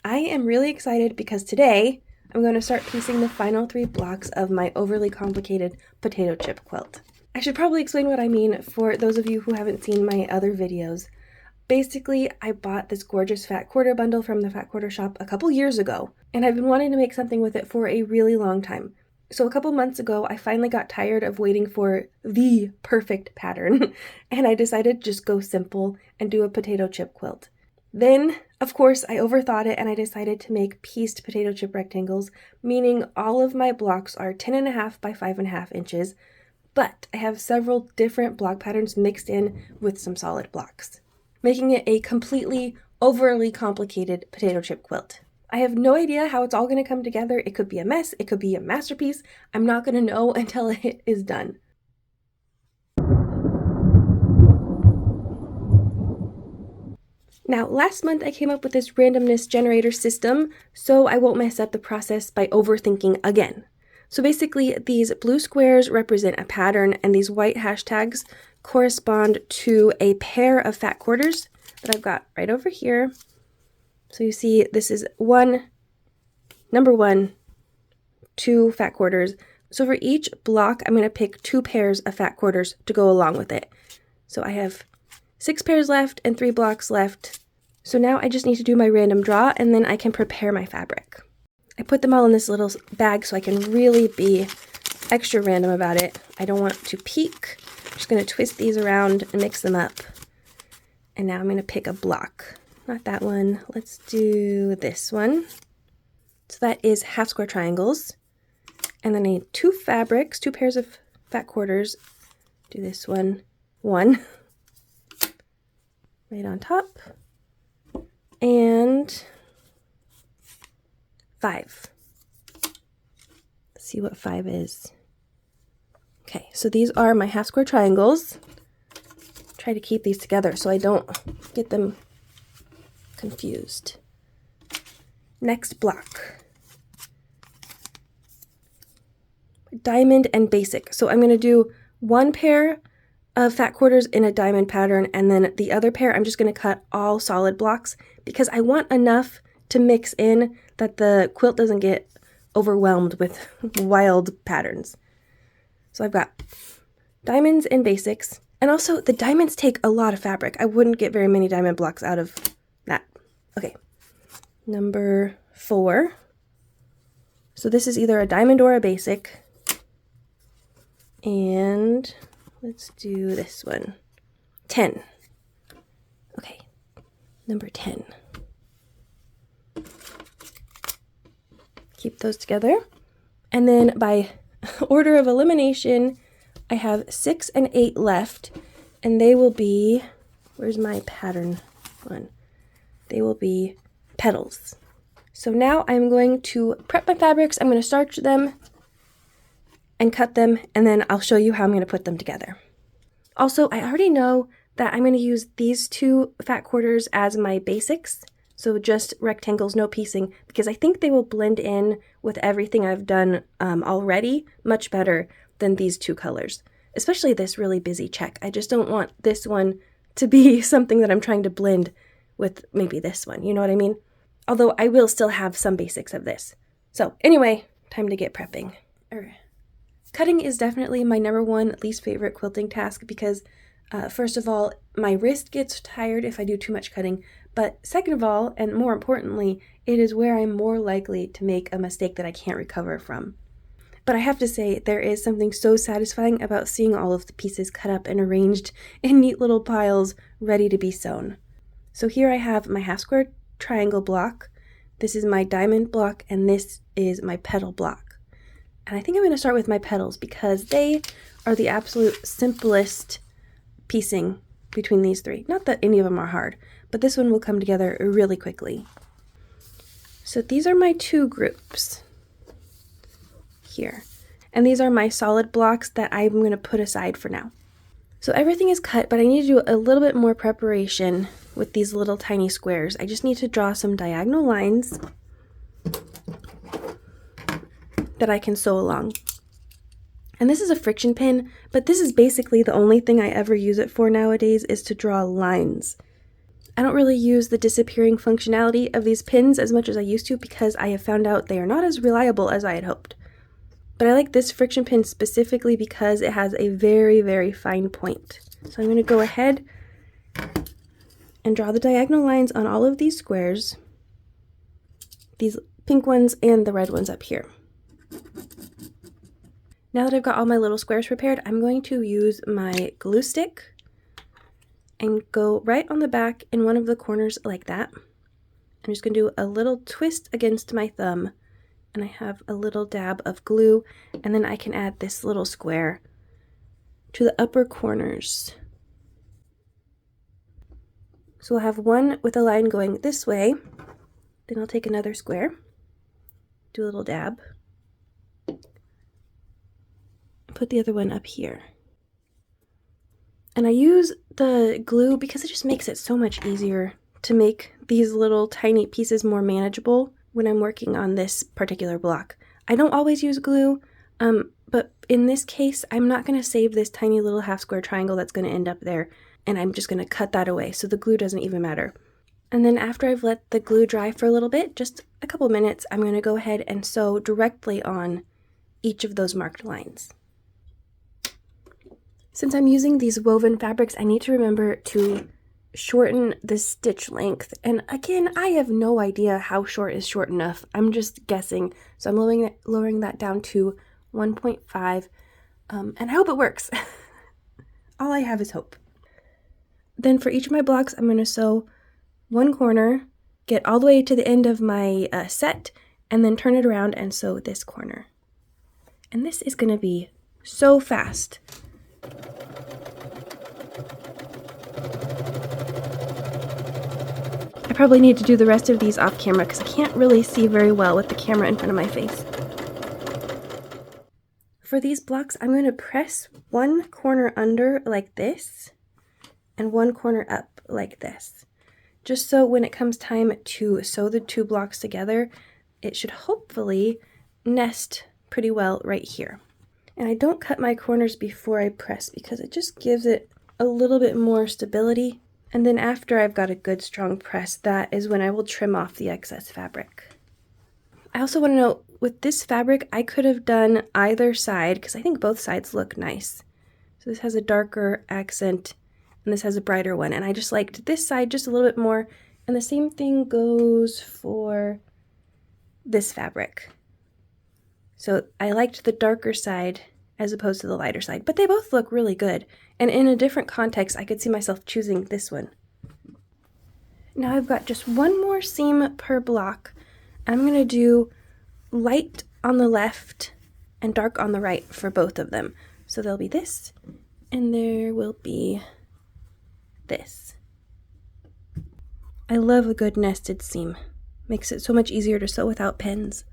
I am really excited because today I'm going to start piecing the final 3 blocks of my overly complicated potato chip quilt. I should probably explain what I mean for those of you who haven't seen my other videos. Basically, I bought this gorgeous fat quarter bundle from the fat quarter shop a couple years ago, and I've been wanting to make something with it for a really long time. So a couple months ago, I finally got tired of waiting for the perfect pattern, and I decided to just go simple and do a potato chip quilt. Then, of course, I overthought it and I decided to make pieced potato chip rectangles, meaning all of my blocks are 10.5 by 5.5 inches, but I have several different block patterns mixed in with some solid blocks, making it a completely overly complicated potato chip quilt. I have no idea how it's all going to come together. It could be a mess. It could be a masterpiece. I'm not going to know until it is done. Now, last month I came up with this randomness generator system so I won't mess up the process by overthinking again. So basically, these blue squares represent a pattern and these white hashtags correspond to a pair of fat quarters that I've got right over here. So you see this is number 1, 2 fat quarters. So for each block, I'm going to pick 2 pairs of fat quarters to go along with it. So I have 6 pairs left and 3 blocks left. So now I just need to do my random draw and then I can prepare my fabric. I put them all in this little bag so I can really be extra random about it. I don't want to peek. I'm just going to twist these around and mix them up. And now I'm going to pick a block. Not that one. Let's do this one. So that is half square triangles. And then I need 2 fabrics, 2 pairs of fat quarters. Do this one. 1. Right on top. And 5. Let's see what 5 is. Okay, so these are my half square triangles. Try to keep these together so I don't get them confused. Next block. Diamond and basic. So I'm going to do 1 pair of fat quarters in a diamond pattern, and then the other pair I'm just going to cut all solid blocks because I want enough to mix in that the quilt doesn't get overwhelmed with wild patterns. So I've got diamonds and basics, and also the diamonds take a lot of fabric. I wouldn't get very many diamond blocks out of that. Okay, number 4. So this is either a diamond or a basic, and let's do this one. 10. Okay, number 10. Keep those together. And then by order of elimination, I have 6 and 8 left, and they will be, where's my pattern one? They will be petals. So now I'm going to prep my fabrics. I'm going to starch them and cut them, and then I'll show you how I'm going to put them together. Also, I already know that I'm going to use these 2 fat quarters as my basics, so just rectangles, no piecing, because I think they will blend in with everything I've done already much better than these 2 colors, especially this really busy check. I just don't want this one to be something that I'm trying to blend with maybe this one, you know what I mean? Although I will still have some basics of this. So anyway, time to get prepping. Cutting is definitely my number 1 least favorite quilting task because first of all, my wrist gets tired if I do too much cutting, but second of all, and more importantly, it is where I'm more likely to make a mistake that I can't recover from. But I have to say, there is something so satisfying about seeing all of the pieces cut up and arranged in neat little piles ready to be sewn. So here I have my half square triangle block, this is my diamond block, and this is my petal block. And I think I'm going to start with my petals because they are the absolute simplest piecing between these 3. Not that any of them are hard, but this one will come together really quickly. So these are my 2 groups here. And these are my solid blocks that I'm going to put aside for now. So everything is cut, but I need to do a little bit more preparation with these little tiny squares. I just need to draw some diagonal lines that I can sew along. And this is a friction pin, but this is basically the only thing I ever use it for nowadays is to draw lines. I don't really use the disappearing functionality of these pins as much as I used to because I have found out they are not as reliable as I had hoped. But I like this friction pin specifically because it has a very, very fine point. So I'm going to go ahead and draw the diagonal lines on all of these squares, these pink ones and the red ones up here. Now that I've got all my little squares prepared, I'm going to use my glue stick and go right on the back in one of the corners like that. I'm just going to do a little twist against my thumb, and I have a little dab of glue, and then I can add this little square to the upper corners. So we'll have one with a line going this way, then I'll take another square, do a little dab, put the other one up here. And I use the glue because it just makes it so much easier to make these little tiny pieces more manageable when I'm working on this particular block. I don't always use glue, but in this case, I'm not going to save this tiny little half square triangle that's going to end up there, and I'm just going to cut that away, so the glue doesn't even matter. And then after I've let the glue dry for a little bit, just a couple minutes, I'm going to go ahead and sew directly on each of those marked lines. Since I'm using these woven fabrics, I need to remember to shorten the stitch length. And again, I have no idea how short is short enough. I'm just guessing. So I'm lowering that down to 1.5, and I hope it works. All I have is hope. Then for each of my blocks, I'm going to sew one corner, get all the way to the end of my set, and then turn it around and sew this corner. And this is going to be so fast. I probably need to do the rest of these off camera because I can't really see very well with the camera in front of my face. For these blocks, I'm going to press one corner under like this and one corner up like this, just so when it comes time to sew the two blocks together, it should hopefully nest pretty well right here. And I don't cut my corners before I press because it just gives it a little bit more stability. And then after I've got a good strong press, that is when I will trim off the excess fabric. I also want to note, with this fabric, I could have done either side because I think both sides look nice. So this has a darker accent and this has a brighter one. And I just liked this side just a little bit more. And the same thing goes for this fabric. So I liked the darker side as opposed to the lighter side, but they both look really good. And in a different context, I could see myself choosing this one. Now I've got just one more seam per block. I'm going to do light on the left and dark on the right for both of them. So there'll be this, and there will be this. I love a good nested seam. Makes it so much easier to sew without pins.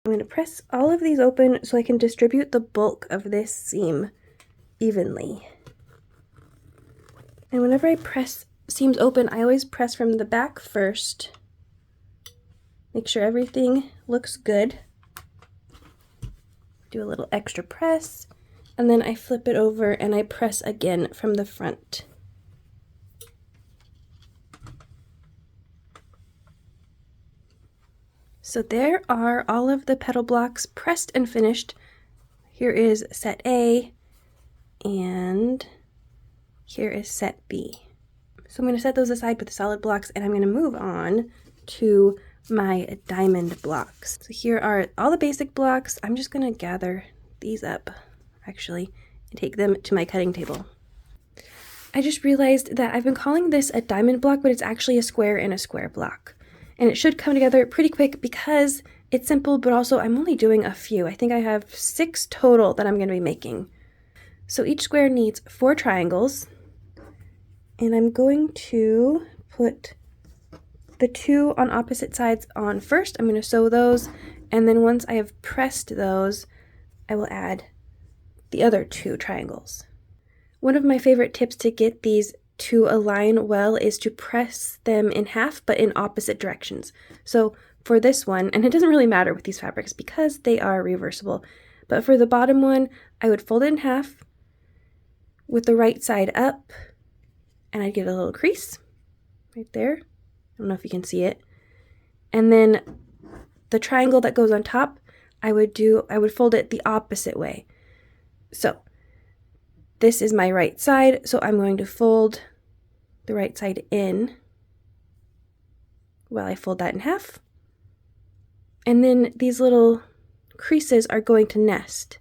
I'm going to press all of these open so I can distribute the bulk of this seam evenly. And whenever I press seams open, I always press from the back first. Make sure everything looks good. Do a little extra press, and then I flip it over and I press again from the front. So there are all of the petal blocks pressed and finished. Here is set A, and here is set B. So I'm going to set those aside with the solid blocks, and I'm going to move on to my diamond blocks. So here are all the basic blocks. I'm just going to gather these up, actually, and take them to my cutting table. I just realized that I've been calling this a diamond block, but it's actually a square and a square block. And it should come together pretty quick because it's simple, but also I'm only doing a few. I think I have 6 total that I'm going to be making. So each square needs 4 triangles, and I'm going to put the 2 on opposite sides on first. I'm going to sew those, and then once I have pressed those, I will add the other 2 triangles. One of my favorite tips to get these to align well is to press them in half, but in opposite directions. So for this one, and it doesn't really matter with these fabrics because they are reversible, but for the bottom one, I would fold it in half with the right side up, and I'd give it a little crease right there. I don't know if you can see it. And then the triangle that goes on top, I would fold it the opposite way. So this is my right side, so I'm going to fold the right side in while I fold that in half. And then these little creases are going to nest.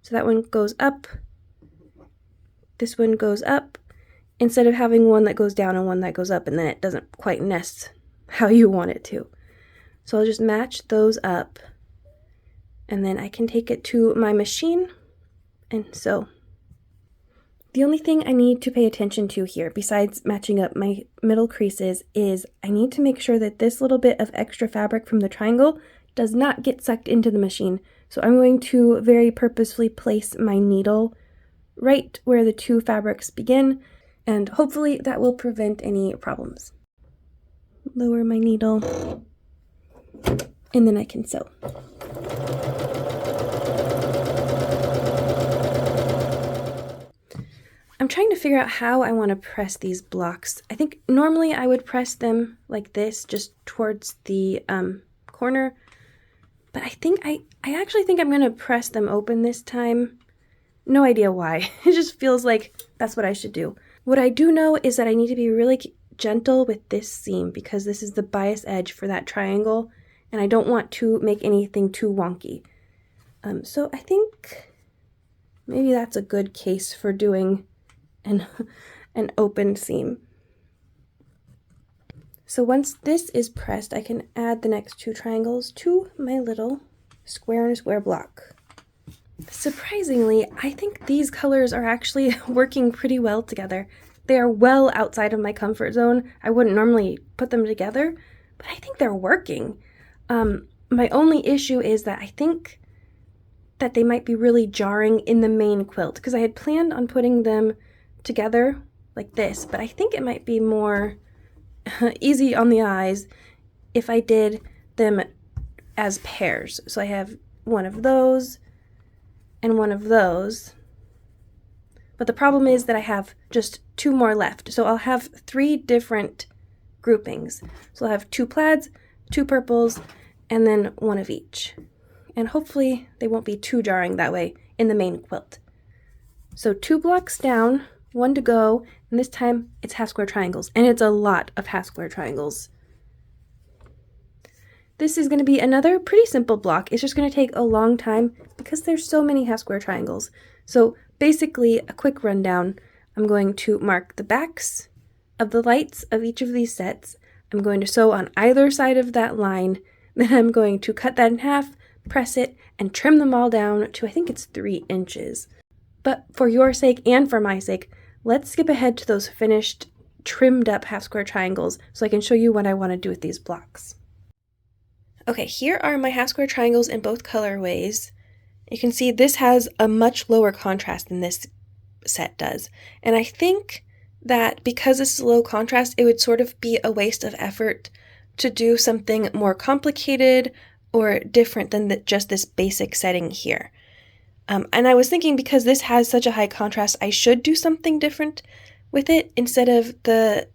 So that one goes up, this one goes up, instead of having one that goes down and one that goes up, and then it doesn't quite nest how you want it to. So I'll just match those up, and then I can take it to my machine and sew. The only thing I need to pay attention to here, besides matching up my middle creases, is I need to make sure that this little bit of extra fabric from the triangle does not get sucked into the machine. So I'm going to very purposefully place my needle right where the two fabrics begin, and hopefully that will prevent any problems. Lower my needle, and then I can sew. I'm trying to figure out how I want to press these blocks. I think normally I would press them like this, just towards the corner, but I actually think I'm going to press them open this time. No idea why. It just feels like that's what I should do. What I do know is that I need to be really gentle with this seam because this is the bias edge for that triangle, and I don't want to make anything too wonky. So I think maybe that's a good case for doing an open seam. So once this is pressed, I can add the next two triangles to my little square and square block. Surprisingly, I think these colors are actually working pretty well together. They are well outside of my comfort zone. I wouldn't normally put them together, but I think they're working. My only issue is that I think that they might be really jarring in the main quilt because I had planned on putting them together like this, but I think it might be more easy on the eyes if I did them as pairs. So I have one of those and one of those, but the problem is that I have just two more left, so I'll have three different groupings. So I'll have two plaids, two purples, and then one of each, and hopefully they won't be too jarring that way in the main quilt. So 2 blocks down, 1 to go, and this time it's half square triangles, and it's a lot of half square triangles. This is going to be another pretty simple block. It's just going to take a long time because there's so many half square triangles. So basically, a quick rundown. I'm going to mark the backs of the lights of each of these sets. I'm going to sew on either side of that line. Then I'm going to cut that in half, press it, and trim them all down to, I think it's 3 inches. But for your sake and for my sake, let's skip ahead to those finished, trimmed up half square triangles so I can show you what I want to do with these blocks. Okay, here are my half square triangles in both colorways. You can see this has a much lower contrast than this set does. And I think that because this is low contrast, it would sort of be a waste of effort to do something more complicated or different than just this basic setting here. And I was thinking because this has such a high contrast, I should do something different with it instead of the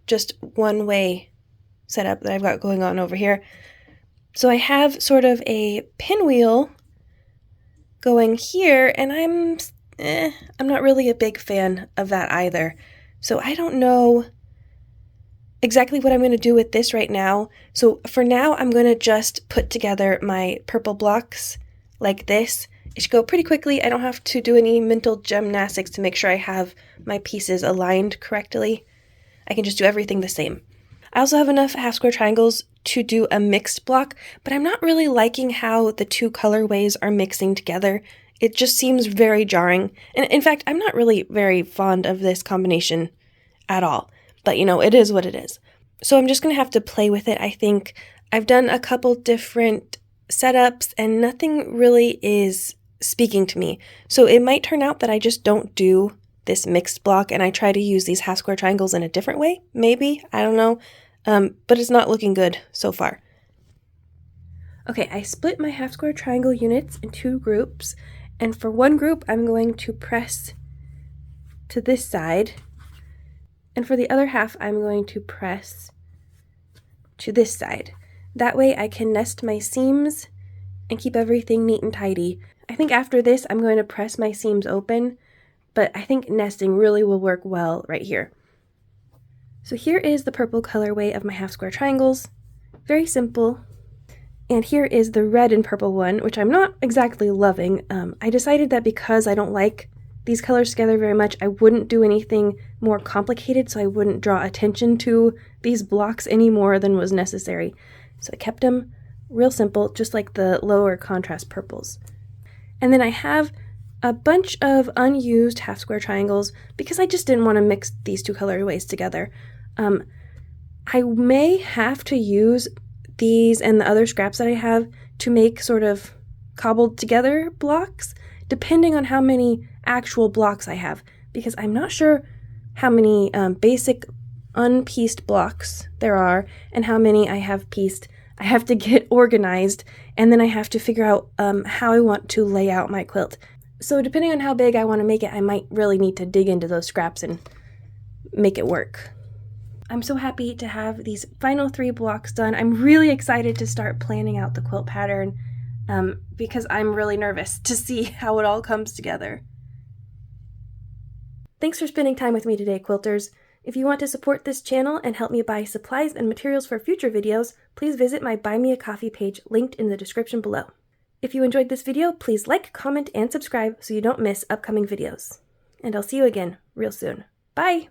just one-way setup that I've got going on over here. So I have sort of a pinwheel going here, and I'm not really a big fan of that either. So I don't know exactly what I'm going to do with this right now. So for now, I'm going to just put together my purple blocks like this. It should go pretty quickly. I don't have to do any mental gymnastics to make sure I have my pieces aligned correctly. I can just do everything the same. I also have enough half square triangles to do a mixed block, but I'm not really liking how the two colorways are mixing together. It just seems very jarring. And in fact, I'm not really very fond of this combination at all. But you know, it is what it is. So I'm just going to have to play with it, I think. I've done a couple different setups and nothing really is speaking to me. So it might turn out that I just don't do this mixed block and I try to use these half square triangles in a different way, maybe, I don't know, but it's not looking good so far. Okay, I split my half square triangle units in 2 groups, and for one group I'm going to press to this side, and for the other half I'm going to press to this side. That way I can nest my seams and keep everything neat and tidy. I think after this I'm going to press my seams open, but I think nesting really will work well right here. So here is the purple colorway of my half square triangles. Very simple. And here is the red and purple one, which I'm not exactly loving. I decided that because I don't like these colors together very much, I wouldn't do anything more complicated, so I wouldn't draw attention to these blocks any more than was necessary. So I kept them real simple, just like the lower contrast purples. And then I have a bunch of unused half square triangles because I just didn't want to mix these 2 colorways together. I may have to use these and the other scraps that I have to make sort of cobbled together blocks, depending on how many actual blocks I have, because I'm not sure how many basic unpieced blocks there are and how many I have pieced. I have to get organized, and then I have to figure out how I want to lay out my quilt. So depending on how big I want to make it, I might really need to dig into those scraps and make it work. I'm so happy to have these final 3 blocks done. I'm really excited to start planning out the quilt pattern because I'm really nervous to see how it all comes together. Thanks for spending time with me today, quilters. If you want to support this channel and help me buy supplies and materials for future videos, please visit my Buy Me a Coffee page linked in the description below. If you enjoyed this video, please like, comment, and subscribe so you don't miss upcoming videos. And I'll see you again real soon. Bye!